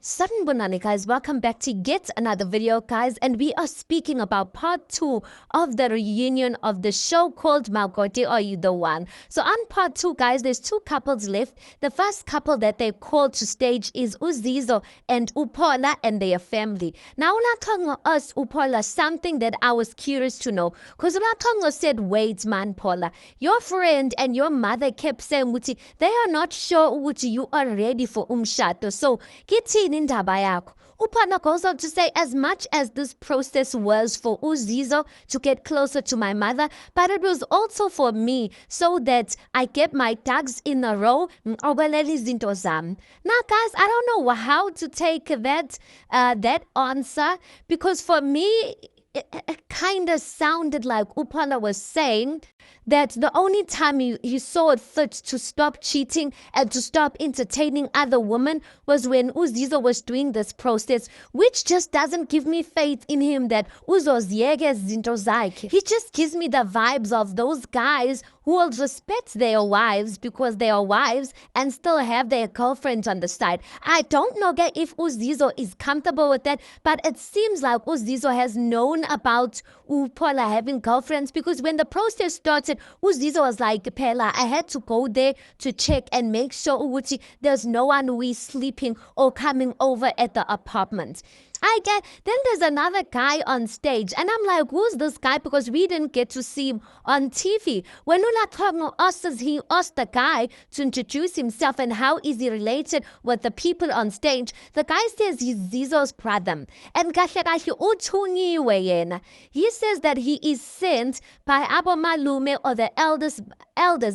Sanibonani guys, welcome back to yet another video guys, and we are speaking about part 2 of the reunion of the show called Makoti, Are You The One? So on part 2 guys, there's two couples left. The first couple that they called to stage is Uzizo and Upola and their family. Now Ulatongo asked Upola something that I was curious to know, because Ulatongo said, wait man Paula, your friend and your mother kept saying Uti, they are not sure Uti you are ready for umshato, so get indaba yakho. Upana goes on to say, as much as this process was for Uzizo to get closer to my mother, but it was also for me so that I get my ducks in a row. Now guys, I don't know how to take that answer, because for me it kind of sounded like Upana was saying that the only time he saw it fit to stop cheating and to stop entertaining other women was when Uzizo was doing this process, which just doesn't give me faith in him that Uzoziege zinto zakhe. He just gives me the vibes of those guys who will respect their wives because they are wives and still have their girlfriends on the side. I don't know if Uzizo is comfortable with that, but it seems like Uzizo has known about Upola having girlfriends, because when the process started, Uzizo was like, Pela, I had to go there to check and make sure Uguti there's no one who is sleeping or coming over at the apartment. Then there's another guy on stage, and I'm like, who's this guy? Because we didn't get to see him on TV. When Ulatongo asked the guy to introduce himself and how is he related with the people on stage, the guy says he's Zizo's brother. And he says that he is sent by Abo Malume, or the elders,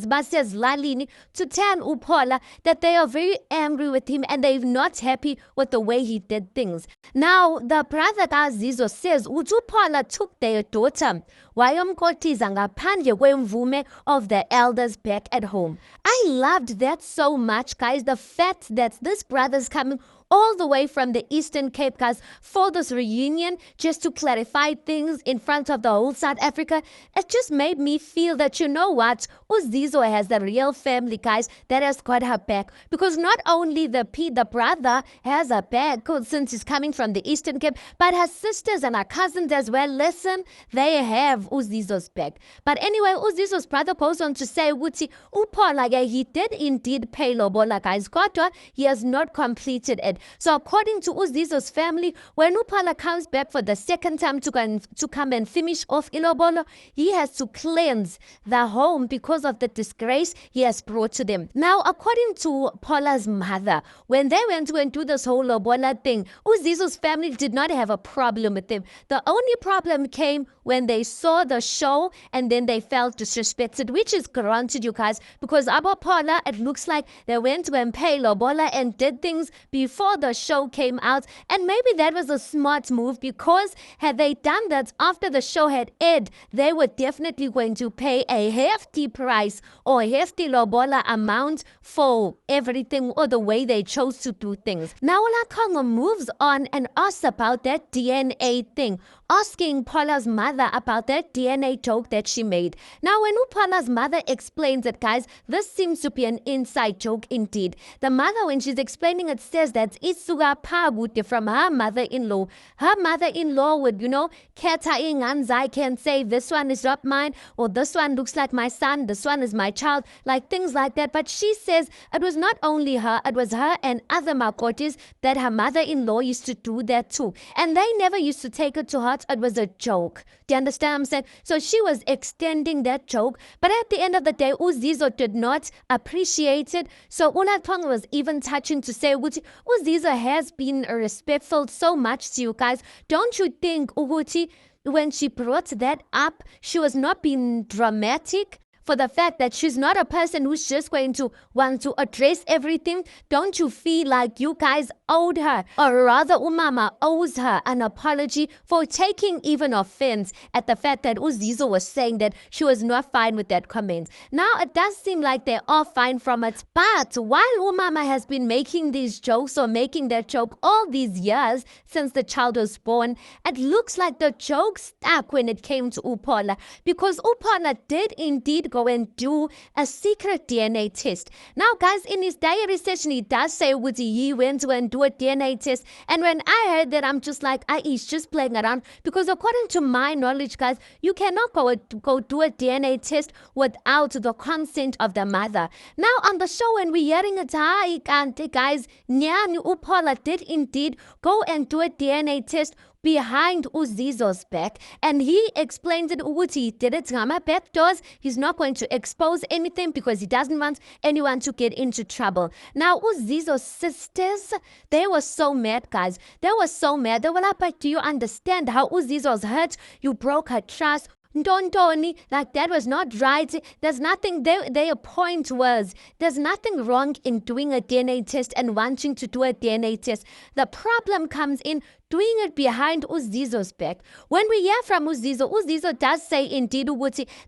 Bases Lalini, to tell Upola that they are very angry with him and they're not happy with the way he did things. Now, the brother Uzizo says Upola took their daughter Makoti ngaphandle kwemvume of the elders back at home. I loved that so much, guys. The fact that this brother's coming all the way from the Eastern Cape, guys, for this reunion, just to clarify things in front of the whole South Africa. It just made me feel that, you know what, Uzizo has the real family, guys, that has got her back. Because not only the brother has her back, since he's coming from the Eastern Cape, but her sisters and her cousins as well. Listen, they have Uzizo's back. But anyway, Uzizo's brother goes on to say, Wuti, Upola, he did indeed pay Lobola, guys. Kodwa, he has not completed it. So according to Uzizo's family, when Upala comes back for the second time to come and finish off Ilobolo, he has to cleanse the home because of the disgrace he has brought to them. Now, according to Paula's mother, when they went to do this whole Lobola thing, Uzizo's family did not have a problem with them. The only problem came when they saw the show and then they felt disrespected, which is granted, you guys, because Abo Paula, it looks like they went to pay Lobola and did things before the show came out, and maybe that was a smart move, because had they done that after the show had aired, they were definitely going to pay a hefty price or a hefty lobola amount for everything or the way they chose to do things. Now Ulatongo moves on and asks about that DNA thing, asking Paula's mother about that DNA joke that she made. Now when Paula's mother explains it, guys, this seems to be an inside joke indeed. The mother, when she's explaining it, says that Isuga Pabuti from her mother-in-law. Her mother-in-law would, keta inganzai can say, this one is not mine, or this one looks like my son, this one is my child, like things like that. But she says it was not only her, it was her and other Makotis that her mother-in-law used to do that too. And they never used to take it to heart. It was a joke. Do you understand what I'm saying? So she was extending that joke. But at the end of the day, Uzizo did not appreciate it. So Ulatongo was even touching to say, Uzizo has been respectful so much to you guys. Don't you think, Uguti, when she brought that up, she was not being dramatic? For the fact that she's not a person who's just going to want to address everything. Don't you feel like you guys owed her, or rather Umama owes her an apology for taking even offense at the fact that Uzizo was saying that she was not fine with that comment? Now it does seem like they are fine from it, but while Umama has been making these jokes or making that joke all these years since the child was born, it looks like the joke stuck when it came to Upola, because Upola did indeed go and do a secret DNA test. Now, guys, in his diary session, he does say he went to and do a DNA test. And when I heard that, I'm just like, he's just playing around. Because according to my knowledge, guys, you cannot go do a DNA test without the consent of the mother. Now, on the show, when we're hearing it, guys, Nyani Upola did indeed go and do a DNA test behind Uzizo's back, and he explains it. He did it back doors. He's not going to expose anything because he doesn't want anyone to get into trouble. Now, Uzizo's sisters, they were so mad, guys. They were so mad. They were like, but do you understand how Uzizo's hurt? You broke her trust. Tony, like that was not right. There's nothing, their point was, there's nothing wrong in doing a DNA test and wanting to do a DNA test. The problem comes in doing it behind Uzizo's back. When we hear from Uzizo does say indeed,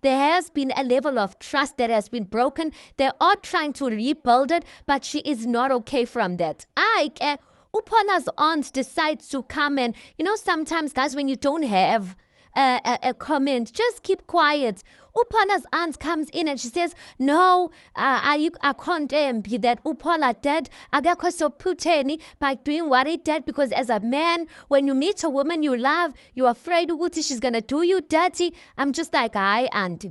there has been a level of trust that has been broken. They are trying to rebuild it, but she is not okay from that. Upola's aunt decides to come and, sometimes, guys, when you don't have a comment, just keep quiet. Upola's aunt comes in and she says, no, I condemn that Upola did by doing what he did, because as a man, when you meet a woman you love, you're afraid she's gonna do you dirty. I'm just like, hi, auntie.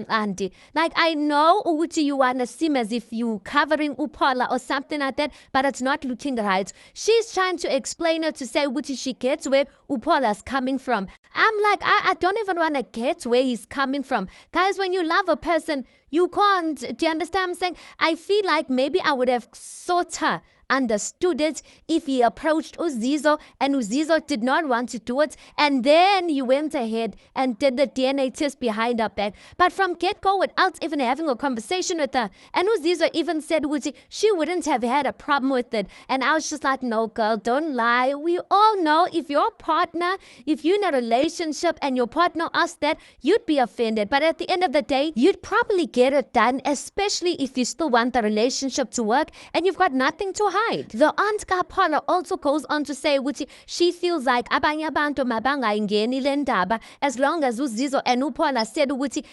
Auntie. Like, I know you wanna seem as if you covering Upola or something like that, but it's not looking right. She's trying to explain it to say she gets where Upola's coming from. I'm like, I don't even want to get where he's coming from. Guys, when you love a person, you can't. Do you understand what I'm saying? I feel like maybe I would have sought her, understood it, if he approached Uzizo and Uzizo did not want to do it, and then he went ahead and did the DNA test behind her back. But from get-go, without even having a conversation with her, and Uzizo even said she wouldn't have had a problem with it. And I was just like, no, girl, don't lie. We all know if your partner, if you're in a relationship and your partner asked that, you'd be offended. But at the end of the day, you'd probably get it done, especially if you still want the relationship to work and you've got nothing to hide. The aunt Kapala also goes on to say she feels like abanye abantu mabangayingeni le ndaba, as long as Uzizo and Upola said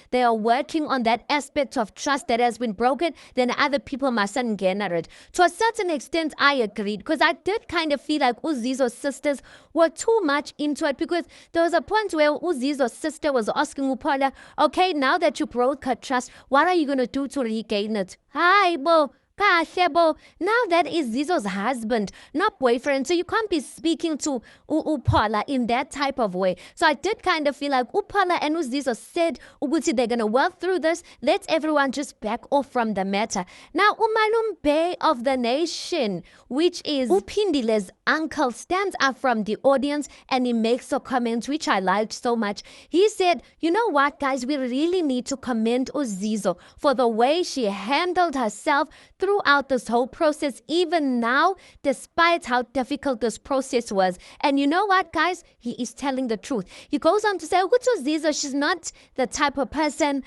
they are working on that aspect of trust that has been broken, then other people mustn't get it. To a certain extent, I agreed, because I did kind of feel like Uzizo's sisters were too much into it, because there was a point where Uzizo's sister was asking Upola, okay, now that you broke her trust, what are you going to do to regain it? Hi, bo. Now that is Zizo's husband, not boyfriend, so you can't be speaking to Upola in that type of way. So I did kind of feel like Upola and Uzizo said they're going to work through this. Let everyone just back off from the matter. Now, Umalum Bey of the Nation, which is Upindile's uncle, stands up from the audience and he makes a comment which I liked so much. He said, you know what, guys, we really need to commend Uzizo for the way she handled herself throughout this whole process, even now, despite how difficult this process was. And you know what, guys? He is telling the truth. He goes on to say, Uzizo, she's not the type of person,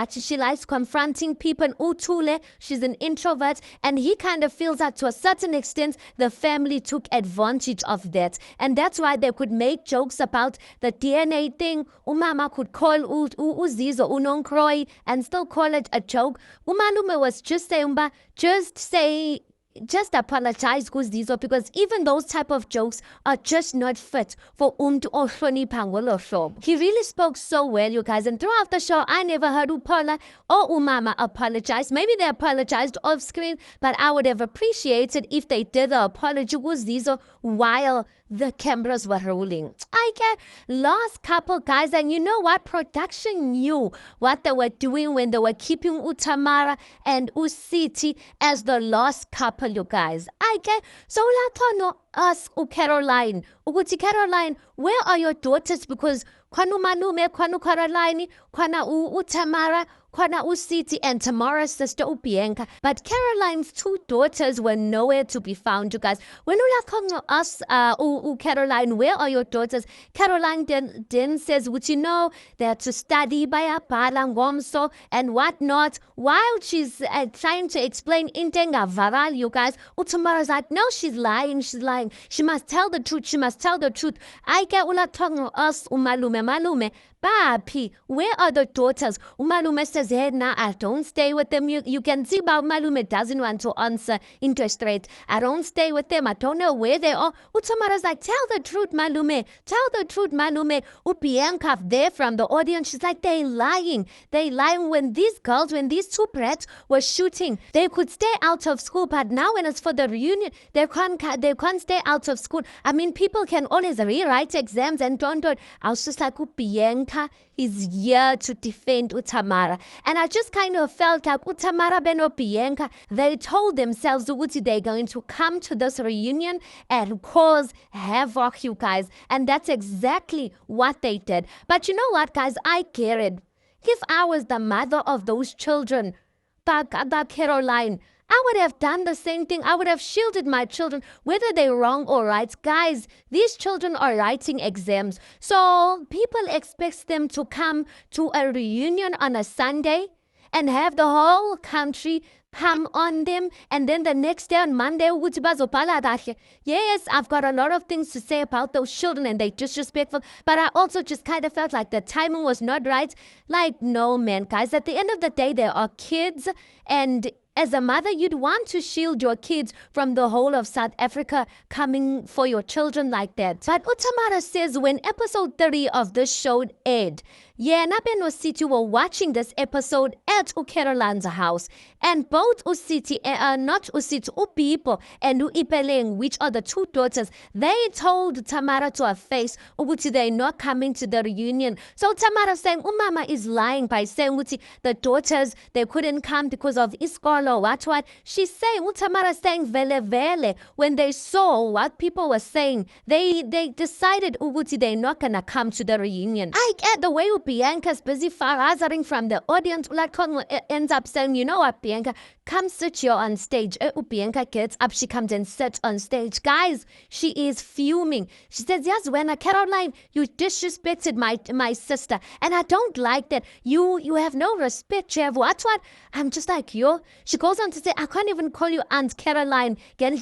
she likes confronting people. Utule, she's an introvert. And he kind of feels that to a certain extent, the family took advantage of that. And that's why they could make jokes about the DNA thing. Umama could call Uzizo unonkroy and still call it a joke. Umalume was just saying, just apologize, Uzizo, because even those type of jokes are just not fit for ohlonipha. He really spoke so well, you guys, and throughout the show, I never heard Upola or Umama apologize. Maybe they apologized off screen, but I would have appreciated if they did the apology, Uzizo, while the cameras were rolling. I get last couple, guys, and you know what? Production knew what they were doing when they were keeping Tamara and Usiti as the last couple, you guys. I get so Latono ask Caroline, Caroline, where are your daughters? Because Kwanu Manume, Kwanu Caroline, Kwana Tamara, Kwana Usiti, and Tamara's sister Ubienka. But Caroline's two daughters were nowhere to be found, you guys. When we ask Caroline, where are your daughters? Caroline then says, would you know, they're to study by a palangomso and whatnot. While she's trying to explain Intenga Varal, you guys, Tamara's like, no, she's lying. She must tell the truth. She must tell the truth. I get ula tongue us malume. Papi, where are the daughters? Umalume says, hey, nah, I don't stay with them. You can see about Malume doesn't want to answer interest rate. I don't stay with them. I don't know where they are. Tamara's like, tell the truth, Malume. Tell the truth, Malume. Bianca there from the audience, she's like, they lying. They lying. When these girls, when these two brats were shooting, they could stay out of school. But now when it's for the reunion, they can't stay out of school. I mean, people can always rewrite exams and don't. I was just like, Bianca is here to defend Tamara. And I just kind of felt like Tamara beno Bianca, they told themselves they're going to come to this reunion and cause havoc, you guys. And that's exactly what they did. But you know what, guys? I get it. If I was the mother of those children, Caroline, I would have done the same thing. I would have shielded my children, whether they're wrong or right. Guys, these children are writing exams. So people expect them to come to a reunion on a Sunday and have the whole country come on them. And then the next day on Monday, yes, I've got a lot of things to say about those children and they're disrespectful. But I also just kind of felt like the timing was not right. Like, no, man, guys, at the end of the day, there are kids, and as a mother, you'd want to shield your kids from the whole of South Africa coming for your children like that. But Tamara says when episode 30 of this show aired, Naben Usiti were watching this episode at Caroline's house. And both Usiti, not Usiti, Upipo and Uipeleng, which are the two daughters, they told Tamara to her face, Uti, they're not coming to the reunion. So Tamara saying, Umama is lying by saying, Uti, the daughters, they couldn't come because of Iskolo, what. She's saying, Tamara saying, vele. When they saw what people were saying, they decided, Uti, they're not gonna come to the reunion. I get the way Bianca's busy farazing from the audience. Like ends up saying, you know what, Bianca, come sit here on stage. Bianca gets up, she comes and sits on stage. Guys, she is fuming. She says, yes, when Caroline, you disrespected my sister, and I don't like that. You have no respect. You have what? I'm just like, yo. She goes on to say, I can't even call you Aunt Caroline. I'm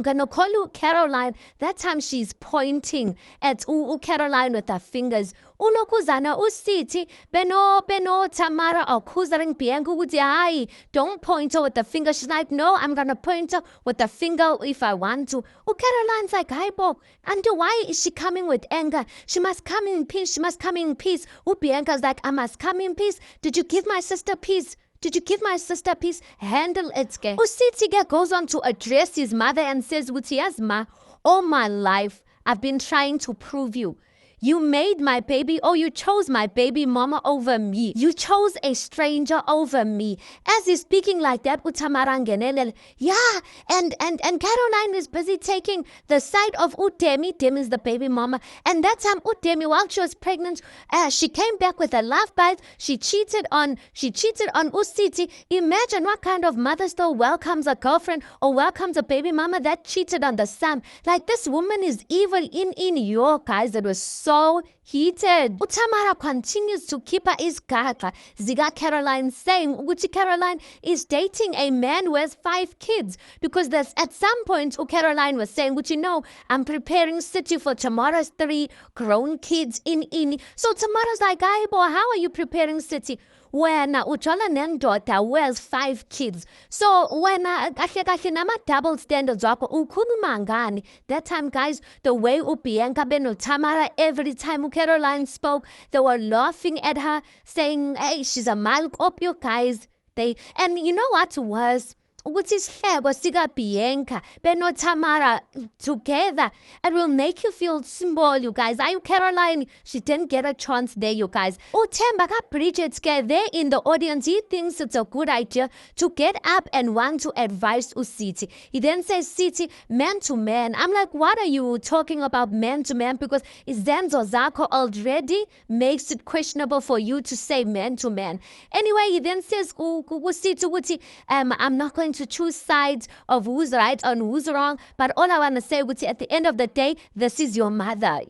gonna call you Caroline. That time she's pointing at Caroline with her fingers. Ulokuzana usiti beno Tamara akuzering Bianca ukuthi hayi, don't point her with the finger. She's like, no, I'm gonna point her with the finger if I want to. Caroline's like, hi Bo, and why is she coming with anger? She must come in peace. She must come in peace. Bianca's like, I must come in peace. Did you give my sister peace? Did you give my sister peace? Handle it, ke. Usiti goes on to address his mother and says, Utiasma, all my life I've been trying to prove you. You made my baby, or you chose my baby mama over me. You chose a stranger over me. As he's speaking like that, Utamarangenele, yeah, and Caroline is busy taking the side of Utemi. Dem is the baby mama. And that time, Utemi, while she was pregnant, she came back with a love bite. She cheated on Usiti. Imagine what kind of mother still welcomes a girlfriend or welcomes a baby mama that cheated on the son. Like, this woman is evil in your guys. It was so heated. Tamara continues to keep her isgaga. Ziga Caroline saying Uchi Caroline is dating a man who has 5 kids. Because there's at some point Caroline was saying, Uchi, no, I'm preparing city for Tamara's 3 grown kids in Ini. So Tamara's like, boy, how are you preparing city? When utshala nendoda who has 5 kids. So when kahle nama double standards wakho ukhuluma ngani? That time, guys, the way Bianca beno Tamara, every time Caroline spoke, they were laughing at her, saying, hey, she's a malk up, you guys. And you know what was? Ukuthi sihlebo sika Bianca beno Tamara together, it will make you feel small, you guys. Are you Caroline? She didn't get a chance there, you guys. Uthemba ka Bridget there in the audience, he thinks it's a good idea to get up and want to advise Usiti. He then says, Siti, man to man. I'm like, what are you talking about, man to man? Because Zenzo Zako already makes it questionable for you to say man to man. Anyway, he then says, Usiti, I'm not going to choose sides of who's right and who's wrong, but all I want to say, at the end of the day, this is your mother.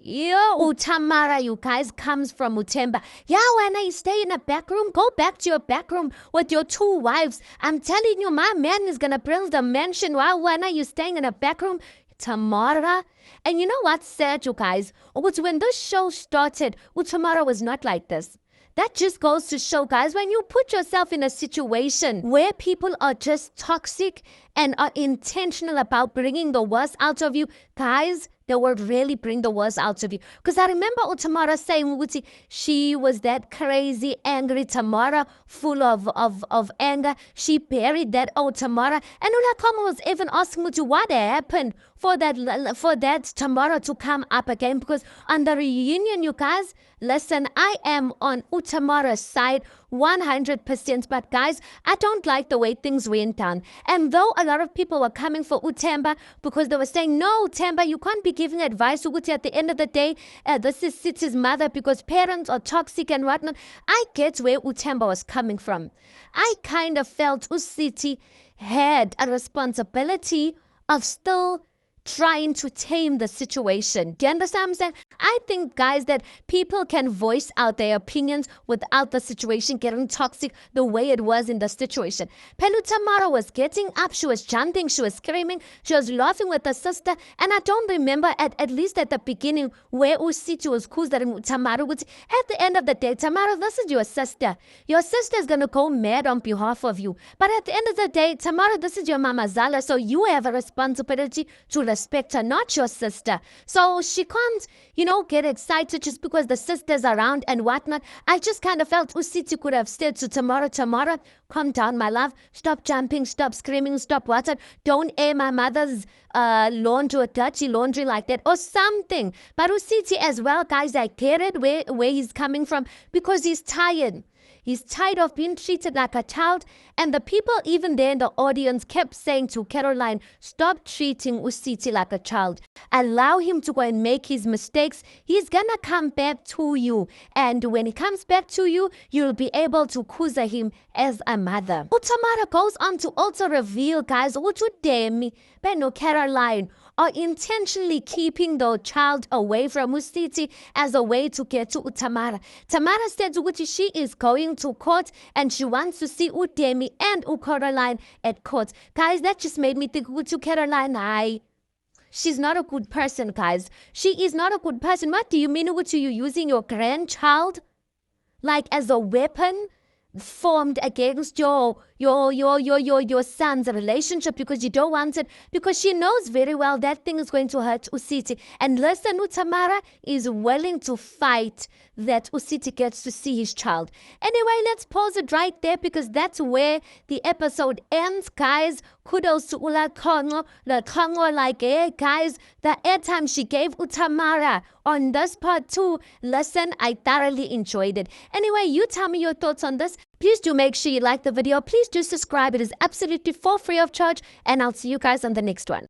Tamara, you guys, comes from Utemba. Yeah, when I stay in a back room, go back to your back room with your 2 wives. I'm telling you, my man is gonna build a mansion while when are you staying in a back room? Tamara. And you know what's sad, you guys? Was when this show started, Tamara was not like this. That just goes to show, guys, when you put yourself in a situation where people are just toxic and are intentional about bringing the worst out of you, guys, they will really bring the worst out of you. Because I remember Tamara saying, Uti, she was that crazy, angry Tamara, full of anger. She buried that old Tamara. And Ulakama was even asking Uti what happened for that Tamara to come up again. Because on the reunion, you guys, listen, I am on Tamara's side 100%. But guys, I don't like the way things went down. And though a lot of people were coming for Utemba because they were saying, no, Temba, you can't be giving advice. Uguti, at the end of the day, this is Siti's mother because parents are toxic and whatnot. I get where Utemba was coming from. I kind of felt Usiti had a responsibility of still trying to tame the situation. Do you understand what I'm saying? I think, guys, that people can voice out their opinions without the situation getting toxic the way it was in the situation. Pelu Tamara was getting up, she was jumping, she was screaming, she was laughing with her sister, and I don't remember at least at the beginning where Usiti was accusing Tamara. At the end of the day, Tamara, this is your sister. Your sister is going to go mad on behalf of you. But at the end of the day, Tamara, this is your mama Zala, so you have a responsibility to respect her, not your sister. So she can't, get excited just because the sister's around and whatnot. I just kind of felt Usiti could have said to Tamara, calm down, my love. Stop jumping, stop screaming, stop what? Don't air my mother's laundry or dirty laundry like that or something. But Usiti as well, guys, I get it where he's coming from because he's tired. He's tired of being treated like a child. And the people even there in the audience kept saying to Caroline, stop treating Usiti like a child. Allow him to go and make his mistakes. He's gonna come back to you. And when he comes back to you, you'll be able to kuza him as a mother. Tamara goes on to also reveal, guys, Demi, Beno Caroline are intentionally keeping the child away from Usiti as a way to get to Tamara. Tamara said she is going to court and she wants to see Udemi and Caroline at court. Guys, that just made me think Caroline, she's not a good person, guys. She is not a good person. What do you mean, you using your grandchild like as a weapon formed against your son's relationship because you don't want it, because she knows very well that thing is going to hurt Usiti. And listen, Tamara is willing to fight that Usiti gets to see his child. Anyway, let's pause it right there because that's where the episode ends, guys. Kudos to Ula Kongo, the Kongo guys, the airtime she gave Tamara on this part too. Listen, I thoroughly enjoyed it. Anyway, you tell me your thoughts on this. Please do make sure you like the video. Please do subscribe. It is absolutely for free of charge. And I'll see you guys on the next one.